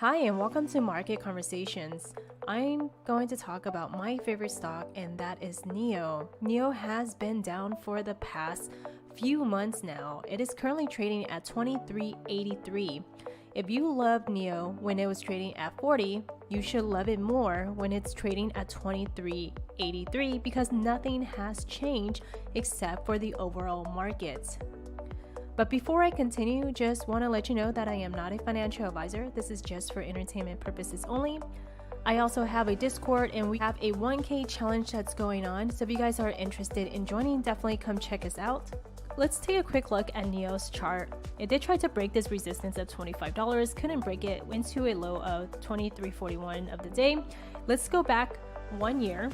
Hi and welcome to Market Conversations. I'm going to talk about my favorite stock, and that is NIO. NIO has been down for the past few months now. It is currently trading at $23.83. If you loved NIO when it was trading at 40, you should love it more when it's trading at $23.83 because nothing has changed except for the overall market. But before I continue, just want to let you know that I am not a financial advisor. This is just for entertainment purposes only. I also have a Discord and we have a 1K challenge that's going on. So if you guys are interested in joining, definitely come check us out. Let's take a quick look at NIO's chart. It did try to break this resistance at $25, couldn't break it, went to a low of $23.41 of the day. Let's go back 1 year.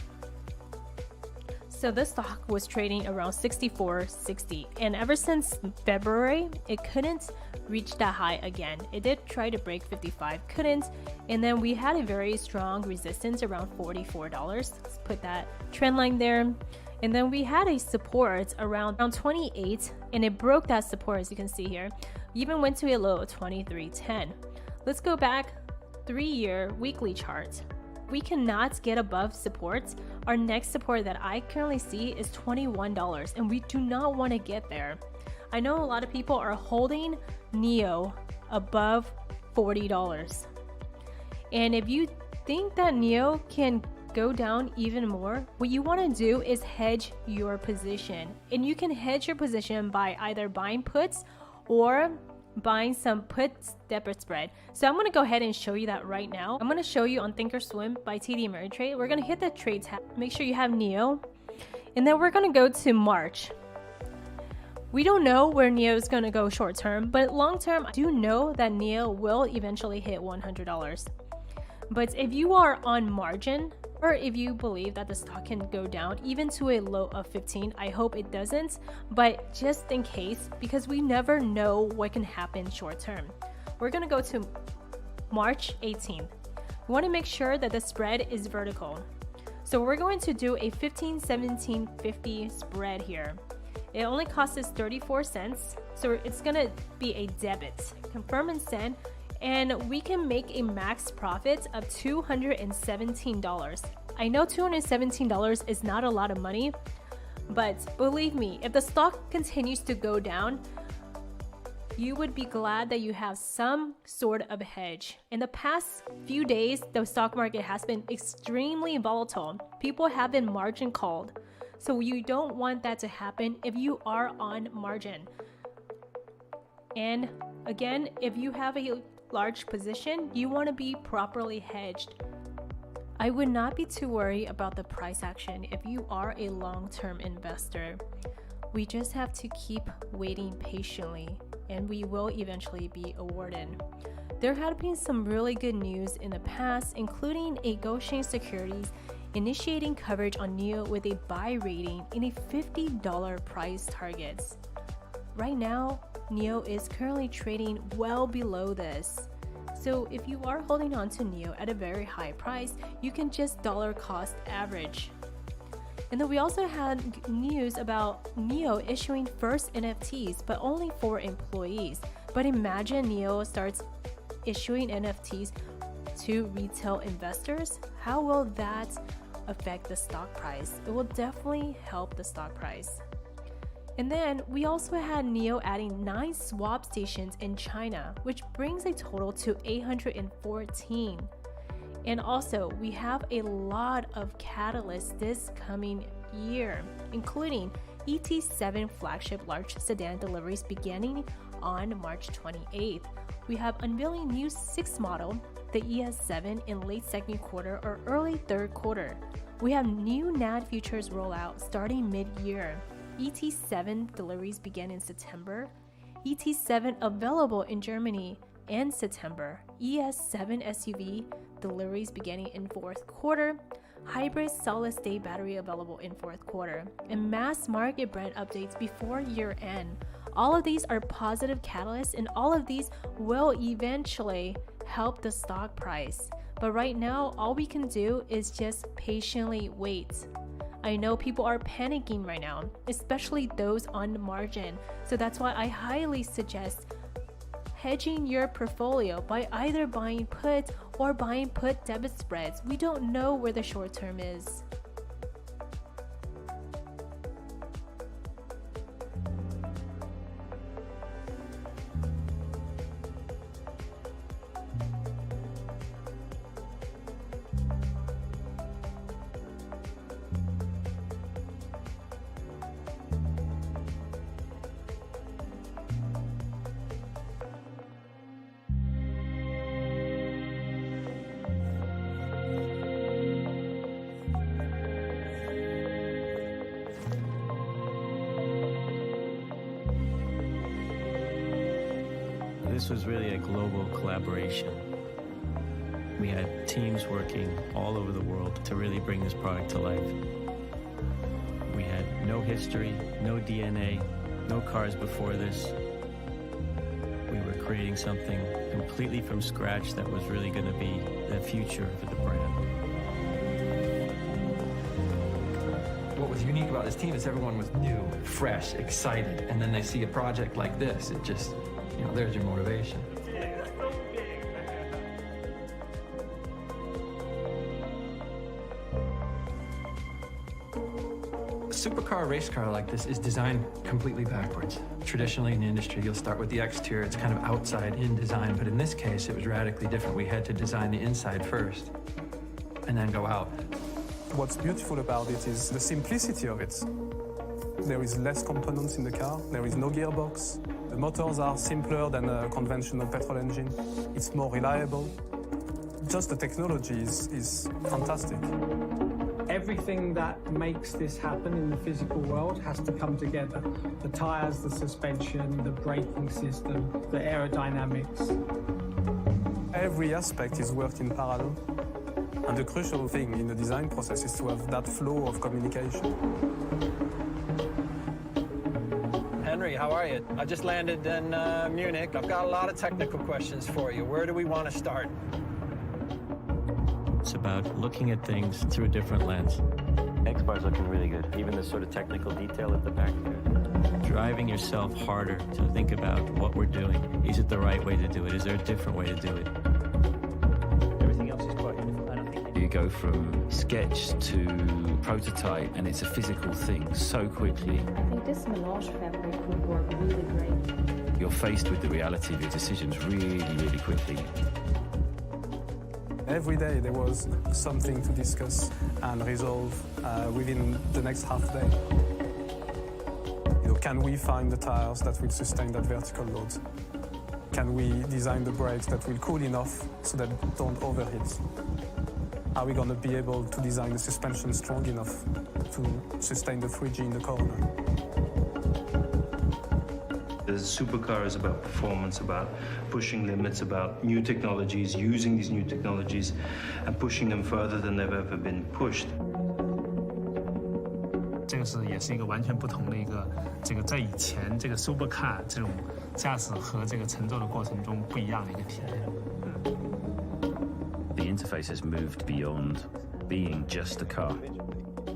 So this stock was trading around $64.60, and ever since February, it couldn't reach that high again. It did try to break 55, couldn't, and then we had a very strong resistance around $44. Let's put that trend line there. And then we had a support around 28, and it broke that support, as you can see here. Even went to a low of 23.10. Let's go back 3-year weekly chart. We cannot get above support. Our next support that I currently see is $21, and we do not want to get there. I know a lot of people are holding NIO above $40. And if you think that NIO can go down even more, what you want to do is hedge your position. And you can hedge your position by either buying puts or buying some put debit spread. So I'm going to go ahead and show you that right now. I'm going to show you on Thinkorswim by TD Ameritrade. We're going to hit the trade tab. Make sure you have NIO. And then we're going to go to March. We don't know where NIO is going to go short term, but long term, I do know that NIO will eventually hit $100. But if you are on margin, or if you believe that the stock can go down even to a low of 15, I hope it doesn't, but just in case, because we never know what can happen short term. We're gonna go to March 18th. We wanna make sure that the spread is vertical. So we're going to do a 15, 17, 50 spread here. It only costs us 34 cents, so it's gonna be a debit. Confirm and send. And we can make a max profit of $217. I know $217 is not a lot of money, but believe me, if the stock continues to go down, you would be glad that you have some sort of hedge. In the past few days, the stock market has been extremely volatile. People have been margin called. So you don't want that to happen if you are on margin. And again, if you have a large position, you want to be properly hedged. I would not be too worried about the price action if you are a long-term investor. We just have to keep waiting patiently, and we will eventually be awarded. There had been some really good news in the past, including a Goshen Securities initiating coverage on NIO with a buy rating in a $50 price target. Right now, NIO is currently trading well below this. So if you are holding on to NIO at a very high price, you can just dollar cost average. And then we also had news about NIO issuing first NFTs, but only for employees. But imagine NIO starts issuing NFTs to retail investors. How will that affect the stock price? It will definitely help the stock price. And then we also had NIO adding 9 swap stations in China, which brings a total to 814. And also, we have a lot of catalysts this coming year, including ET7 flagship large sedan deliveries beginning on March 28th. We have unveiling new 6 model, the ES7, in late second quarter or early third quarter. We have new NAD futures rollout starting mid-year. ET7 deliveries begin in September. ET7 available in Germany in September. ES7 SUV deliveries beginning in fourth quarter. Hybrid solid-state battery available in fourth quarter. And mass market brand updates before year end. All of these are positive catalysts, and all of these will eventually help the stock price. But right now, all we can do is just patiently wait. I know people are panicking right now, especially those on the margin. So that's why I highly suggest hedging your portfolio by either buying put or buying put debit spreads. We don't know where the short term is. This was really a global collaboration. We had teams working all over the world to really bring this product to life. We had no history, no DNA, no cars before this. We were creating something completely from scratch that was really going to be the future for the brand. What was unique about this team is everyone was new, fresh, excited, and then they see a project like this, it just, there's your motivation. A supercar race car like this is designed completely backwards. Traditionally in the industry, you'll start with the exterior. It's kind of outside in design, but in this case, it was radically different. We had to design the inside first and then go out. What's beautiful about it is the simplicity of it. There is less components in the car. There is no gearbox. The motors are simpler than a conventional petrol engine. It's more reliable. Just the technology is fantastic. Everything that makes this happen in the physical world has to come together. The tires, the suspension, the braking system, the aerodynamics. Every aspect is worked in parallel. And the crucial thing in the design process is to have that flow of communication. Henry, how are you? I just landed in Munich. I've got a lot of technical questions for you. Where do we want to start? It's about looking at things through a different lens. X-Bar's looking really good. Even the sort of technical detail at the back there. Driving yourself harder to think about what we're doing. Is it the right way to do it? Is there a different way to do it? Everything else is quite uniform. I don't think you go from sketch to prototype, and it's a physical thing so quickly. I think this melange fabric would work really great. You're faced with the reality of your decisions really, really quickly. Every day there was something to discuss and resolve within the next half day. Can we find the tires that will sustain that vertical load? Can we design the brakes that will cool enough so that don't overheat? Are we going to be able to design the suspension strong enough to sustain the 3G in the corner? The supercar is about performance, about pushing limits, about new technologies, using these new technologies and pushing them further than they've ever been pushed. 这个也是一个完全不同的在以前这个 supercar 这种驾驶和这个乘坐的过程中不一样的一个体验。The interface has moved beyond being just a car.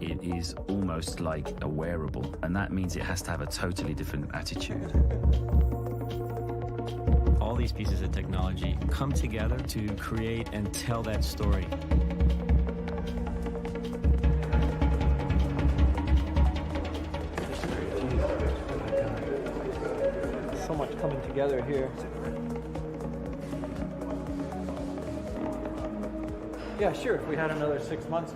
It is almost like a wearable, and that means it has to have a totally different attitude. All these pieces of technology come together to create and tell that story. So much coming together here. Yeah, sure. If we had another 6 months,